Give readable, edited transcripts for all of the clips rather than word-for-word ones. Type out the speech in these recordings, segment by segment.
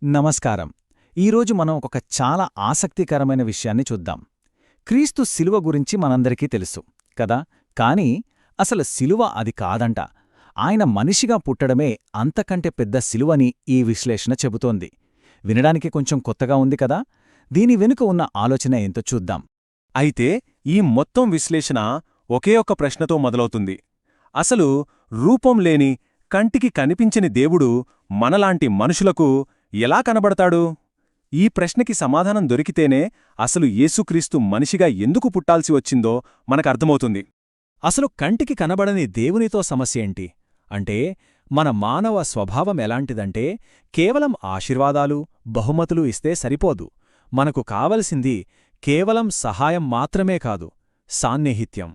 నమస్కారం. ఈరోజు మనం ఒక చాలా ఆసక్తికరమైన విషయాన్ని చూద్దాం. క్రీస్తు శిలువ గురించి మనందరికీ తెలుసు కదా, కానీ అసలు శిలువ అది కాదంట. ఆయన మనిషిగా పుట్టడమే అంతకంటే పెద్ద శిలువని ఈ విశ్లేషణ చెబుతోంది. వినడానికి కొంచెం కొత్తగా ఉంది కదా. దీని వెనుక ఉన్న ఆలోచన ఏంటో చూద్దాం. అయితే ఈ మొత్తం విశ్లేషణ ఒకే ఒక్క ప్రశ్నతో మొదలవుతుంది. అసలు రూపం లేని, కంటికి కనిపించని దేవుడు మనలాంటి మనుషులకు ఎలా కనబడతాడు? ఈ ప్రశ్నకి సమాధానం దొరికితేనే అసలు యేసుక్రీస్తు మనిషిగా ఎందుకు పుట్టాల్సి వచ్చిందో మనకర్థమవుతుంది. అసలు కంటికి కనబడని దేవునితో సమస్యేంటి అంటే, మన మానవ స్వభావం ఎలాంటిదంటే కేవలం ఆశీర్వాదాలు, బహుమతులు ఇస్తే సరిపోదు. మనకు కావలసింది కేవలం సహాయం మాత్రమే కాదు, సాన్నిహిత్యం.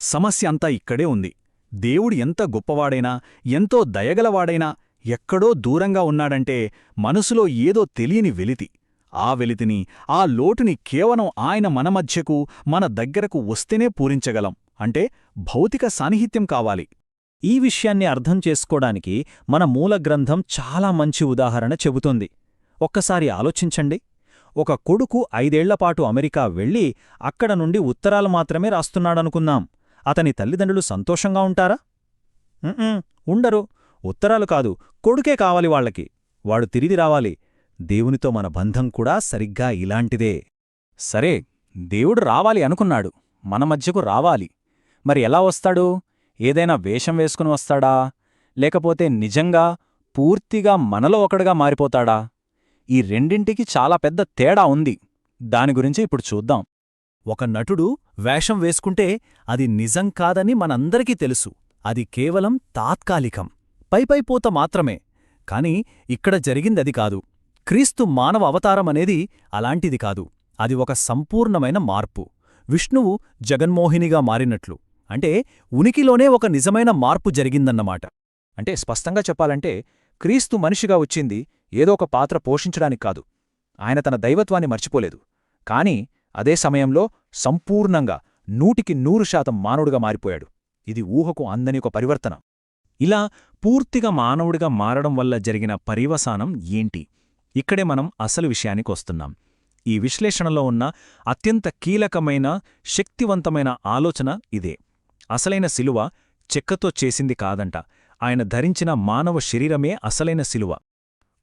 సమస్య అంతా ఇక్కడే ఉంది. దేవుడు ఎంత గొప్పవాడైనా, ఎంతో దయగలవాడైనా ఎక్కడో దూరంగా ఉన్నాడంటే మనసులో ఏదో తెలియని వెలితి. ఆ వెలితిని, ఆ లోటుని కేవలం ఆయన మన మధ్యకు, మన దగ్గరకు వస్తేనే పూరించగలం. అంటే భౌతిక సాన్నిహిత్యం కావాలి. ఈ విషయాన్ని అర్థం చేసుకోడానికి మన మూలగ్రంథం చాలా మంచి ఉదాహరణ చెబుతోంది. ఒక్కసారి ఆలోచించండి. ఒక కొడుకు 5 ఏళ్లపాటు అమెరికా వెళ్ళి అక్కడ నుండి ఉత్తరాలు మాత్రమే రాస్తున్నాడనుకుందాం. అతని తల్లిదండ్రులు సంతోషంగా ఉంటారా? ఉండరు. ఉత్తరాలు కాదు, కొడుకే కావాలి వాళ్లకి. వాడు తిరిగి రావాలి. దేవునితో మన బంధం కూడా సరిగ్గా ఇలాంటిదే. సరే, దేవుడు రావాలి అనుకున్నాడు, మన మధ్యకు రావాలి. మరి ఎలా వస్తాడు? ఏదైనా వేషం వేసుకుని వస్తాడా? లేకపోతే నిజంగా పూర్తిగా మనలో ఒకడుగా మారిపోతాడా? ఈ రెండింటికి చాలా పెద్ద తేడా ఉంది. దాని గురించి ఇప్పుడు చూద్దాం. ఒక నటుడు వేషం వేసుకుంటే అది నిజం కాదని మనందరికీ తెలుసు. అది కేవలం తాత్కాలికం, పైపైపోత మాత్రమే. కాని ఇక్కడ జరిగిందది కాదు. క్రీస్తు మానవ అవతారమనేది అలాంటిది కాదు. అది ఒక సంపూర్ణమైన మార్పు. విష్ణువు జగన్మోహినిగా మారినట్లు. అంటే ఉనికిలోనే ఒక నిజమైన మార్పు జరిగిందన్నమాట. అంటే స్పష్టంగా చెప్పాలంటే, క్రీస్తు మనిషిగా వచ్చింది ఏదో ఒక పాత్ర పోషించడానికి కాదు. ఆయన తన దైవత్వాన్ని మర్చిపోలేదు. కాని అదే సమయంలో సంపూర్ణంగా 100% మానవుడిగా మారిపోయాడు. ఇది ఊహకు అందని ఒక పరివర్తన. ఇలా పూర్తిగా మానవుడిగా మారడం వల్ల జరిగిన పర్యవసానం ఏంటి? ఇక్కడే మనం అసలు విషయానికొస్తున్నాం. ఈ విశ్లేషణలో ఉన్న అత్యంత కీలకమైన, శక్తివంతమైన ఆలోచన ఇదే. అసలైన శిలువ చెక్కతో చేసింది కాదంట. ఆయన ధరించిన మానవ శరీరమే అసలైన శిలువ.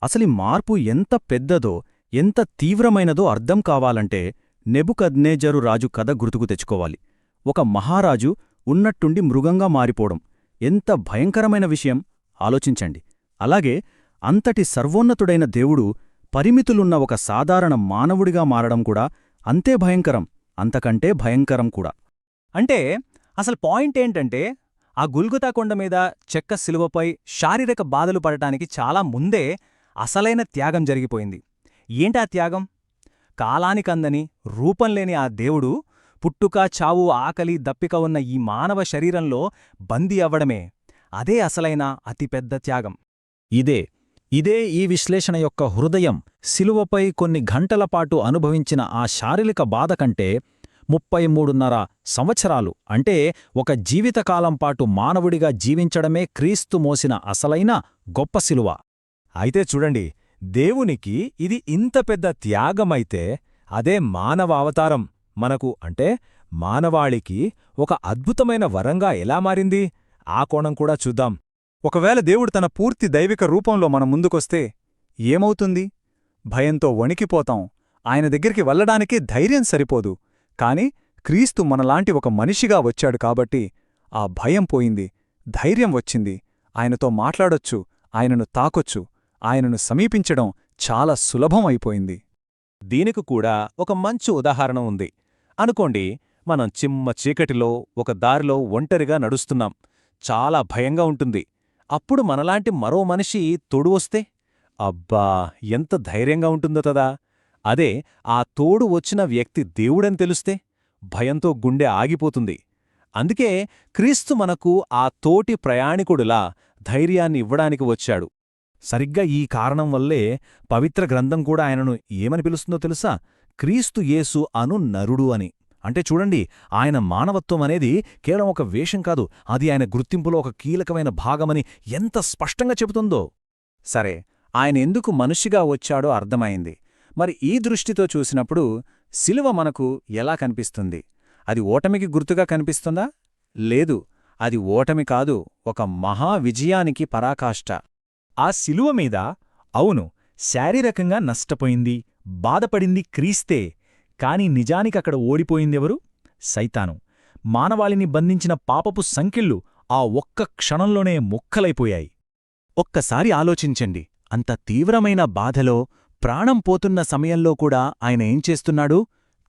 అసలి మార్పు ఎంత పెద్దదో, ఎంత తీవ్రమైనదో అర్థం కావాలంటే నెబుకద్నేజరు రాజు కథ గుర్తుకు తెచ్చుకోవాలి. ఒక మహారాజు ఉన్నట్టుండి మృగంగా మారిపోవడం ఎంత భయంకరమైన విషయం ఆలోచించండి. అలాగే అంతటి సర్వోన్నతుడైన దేవుడు పరిమితులున్న ఒక సాధారణ మానవుడిగా మారడం కూడా అంతే భయంకరం, అంతకంటే భయంకరం కూడా. అంటే అసలు పాయింటేంటంటే, ఆ గుల్గుతా కొండ మీద చెక్క శిలువపై శారీరక బాధలు పడటానికి చాలా ముందే అసలైన త్యాగం జరిగిపోయింది. ఏంటా త్యాగం? కాలానికందని, రూపంలేని ఆ దేవుడు పుట్టుక, చావు, ఆకలి, దప్పిక ఉన్న ఈ మానవ శరీరంలో బందీ అవ్వడమే. అదే అసలైన అతిపెద్ద త్యాగం. ఇదే ఈ విశ్లేషణ యొక్క హృదయం. శిలువపై కొన్ని గంటలపాటు అనుభవించిన ఆ శారీరక బాధ కంటే 33.5 సంవత్సరాలు అంటే ఒక జీవితకాలంపాటు మానవుడిగా జీవించడమే క్రీస్తు మోసిన అసలైన గొప్ప శిలువ. అయితే చూడండి, దేవునికి ఇది ఇంత పెద్ద త్యాగమైతే అదే మానవ అవతారం మనకు, అంటే మానవాళికి ఒక అద్భుతమైన వరంగా ఎలా మారింది? ఆ కోణం కూడా చూద్దాం. ఒకవేళ దేవుడు తన పూర్తి దైవిక రూపంలో మన ముందుకొస్తే ఏమవుతుంది? భయంతో వణికిపోతాం. ఆయన దగ్గరికి వెళ్లడానికే ధైర్యం సరిపోదు. కాని క్రీస్తు మనలాంటి ఒక మనిషిగా వచ్చాడు కాబట్టి ఆ భయం పోయింది, ధైర్యం వచ్చింది. ఆయనతో మాట్లాడొచ్చు, ఆయనను తాకొచ్చు, ఆయనను సమీపించడం చాలా సులభం అయిపోయింది. దీనికి కూడా ఒక మంచి ఉదాహరణ ఉంది. అనుకోండి, మనం చిమ్మ చీకటిలో ఒక దారిలో ఒంటరిగా నడుస్తున్నాం. చాలా భయంగా ఉంటుంది. అప్పుడు మనలాంటి మరో మనిషి తోడు వస్తే అబ్బా, ఎంత ధైర్యంగా ఉంటుందో కదా! అదే ఆ తోడు వచ్చిన వ్యక్తి దేవుడని తెలిస్తే భయంతో గుండె ఆగిపోతుంది. అందుకే క్రీస్తు మనకు ఆ తోటి ప్రయాణికుడులా ధైర్యాన్ని ఇవ్వడానికి వచ్చాడు. సరిగ్గా ఈ కారణం వల్లే పవిత్ర గ్రంథం కూడా ఆయనను ఏమని పిలుస్తుందో తెలుసా? క్రీస్తు యేసు అను నరుడు అని. అంటే చూడండి, ఆయన మానవత్వం అనేది కేవలం ఒక వేషం కాదు, అది ఆయన గుర్తింపులో ఒక కీలకమైన భాగమని ఎంత స్పష్టంగా చెబుతుందో. సరే, ఆయనెందుకు మనిషిగా వచ్చాడో అర్థమైంది. మరి ఈ దృష్టితో చూసినప్పుడు శిలువ మనకు ఎలా కనిపిస్తుంది? అది ఓటమికి గుర్తుగా కనిపిస్తుందా? లేదు, అది ఓటమి కాదు, ఒక మహా విజయానికి పరాకాష్ట. ఆ శిలువ మీద అవును శారీరకంగా నష్టపోయింది, బాధపడింది క్రీస్తే, కాని నిజానికక్కడ ఓడిపోయిందెవరు? సైతాను. మానవాళిని బంధించిన పాపపు సంకెళ్ళు ఆ ఒక్క క్షణంలోనే ముక్కలైపోయాయి. ఒక్కసారి ఆలోచించండి, అంత తీవ్రమైన బాధలో, ప్రాణం పోతున్న సమయంలో కూడా ఆయన ఏం చేస్తున్నాడు?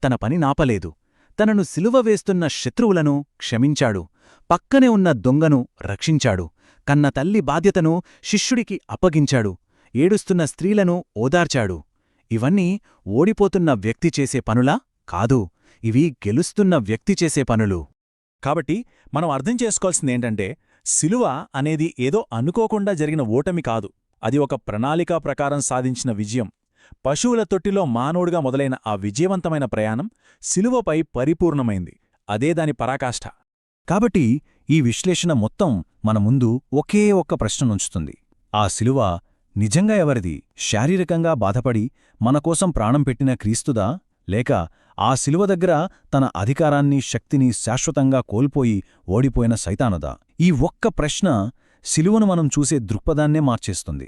తన పని నాపలేదు. తనను సిలువ వేస్తున్న శత్రువులను క్షమించాడు. పక్కనే ఉన్న దొంగను రక్షించాడు. కన్న తల్లి బాధ్యతను శిష్యుడికి అప్పగించాడు. ఏడుస్తున్న స్త్రీలను ఓదార్చాడు. ఇవన్నీ ఓడిపోతున్న వ్యక్తి చేసే పనులా? కాదు, ఇవి గెలుస్తున్న వ్యక్తి చేసే పనులు. కాబట్టి మనం అర్థం చేసుకోవాల్సిందేంటంటే, శిలువ అనేది ఏదో అనుకోకుండా జరిగిన ఓటమి కాదు, అది ఒక ప్రణాళికా ప్రకారం సాధించిన విజయం. పశువుల తొట్టిలో మానవుడిగా మొదలైన ఆ విజయవంతమైన ప్రయాణం శిలువపై పరిపూర్ణమైంది. అదే దాని పరాకాష్ఠ. కాబట్టి ఈ విశ్లేషణ మొత్తం మన ముందు ఒకే ఒక్క ప్రశ్ననుంచుతుంది. ఆ శిలువ నిజంగా ఎవరిది? శారీరకంగా బాధపడి మనకోసం ప్రాణం పెట్టిన క్రీస్తుదా? లేక ఆ శిలువ దగ్గర తన అధికారాన్ని, శక్తిని శాశ్వతంగా కోల్పోయి ఓడిపోయిన సైతానుదా? ఈ ఒక్క ప్రశ్న శిలువను మనం చూసే దృక్పథాన్నే మార్చేస్తుంది.